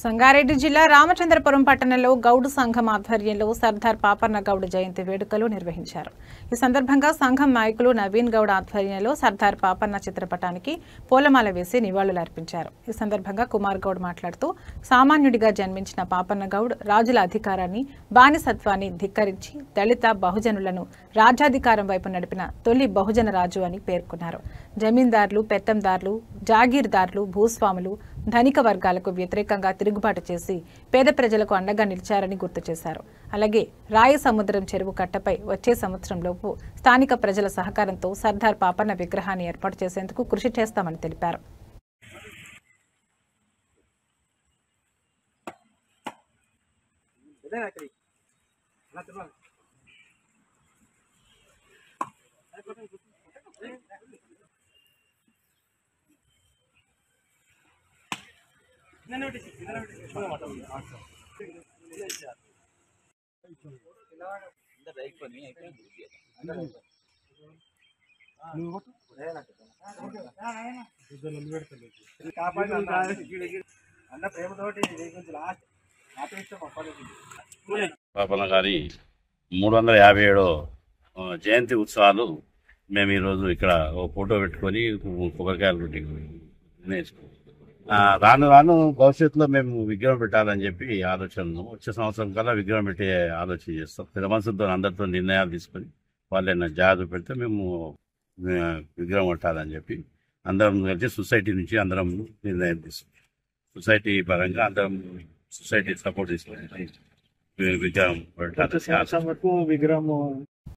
సంగారెడ్డి జిల్లా రామచంద్రపురం పట్టణంలో గౌడ్ సంఘం ఆధ్వర్యంలో సర్దార్ పాపన్న గౌడ్ జయంతి వేడుకలు నిర్వహించారు. ఈ సందర్భంగా సంఘం నాయకులు నవీన్ గౌడ్ ఆధ్వర్యంలో సర్దార్ పాపన్న చిత్రపటానికి పూలమాల వేసి నివాళులర్పించారు. ఈ సందర్భంగా కుమార్ గౌడ్ మాట్లాడుతూ సామాన్యుడిగా జన్మించిన పాపన్న గౌడ్ రాజుల అధికారాన్ని బానిసత్వాన్ని ధిక్కరించి దళిత బహుజనులను రాజ్యాధికారం వైపు నడిపిన తొలి బహుజన రాజు అని పేర్కొన్నారు. జమీందారులు, పెత్తందారులు, జాగీర్దారులు, భూస్వాములు, ధనిక వర్గాలకు వ్యతిరేకంగా తిరుగుబాటు చేసి పేద ప్రజలకు అండగా నిలిచారని గుర్తు చేశారు. అలాగే రాయ సముద్రం చెరువు కట్టపై వచ్చే సంవత్సరంలోపు స్థానిక ప్రజల సహకారంతో సర్దార్ పాపన్న విగ్రహాన్ని ఏర్పాటు చేసేందుకు కృషి చేస్తామని తెలిపారు. పాపన్న గారి 357వ జయంతి ఉత్సవాలు మేము ఈరోజు ఇక్కడ ఒక ఫోటో పెట్టుకొని కొబ్బరికాయలు పెట్టి నేర్చుకున్నాం. రాను రాను భవిష్యత్తులో మేము విగ్రహం పెట్టాలని చెప్పి ఆలోచనను వచ్చే సంవత్సరం కల్లా విగ్రహం పెట్టే ఆలోచన చేస్తాం. పెద్ద మనసుతో అందరితో నిర్ణయాలు తీసుకొని వాళ్ళైనా జాగ్రత్త పెడితే మేము విగ్రహం పెట్టాలని చెప్పి అందరం కలిసి సొసైటీ నుంచి అందరం నిర్ణయం తీసుకుంటాం. సొసైటీ పరంగా అందరం సొసైటీ సపోర్ట్ తీసుకొని విగ్రహం పెట్టాలి. విగ్రహం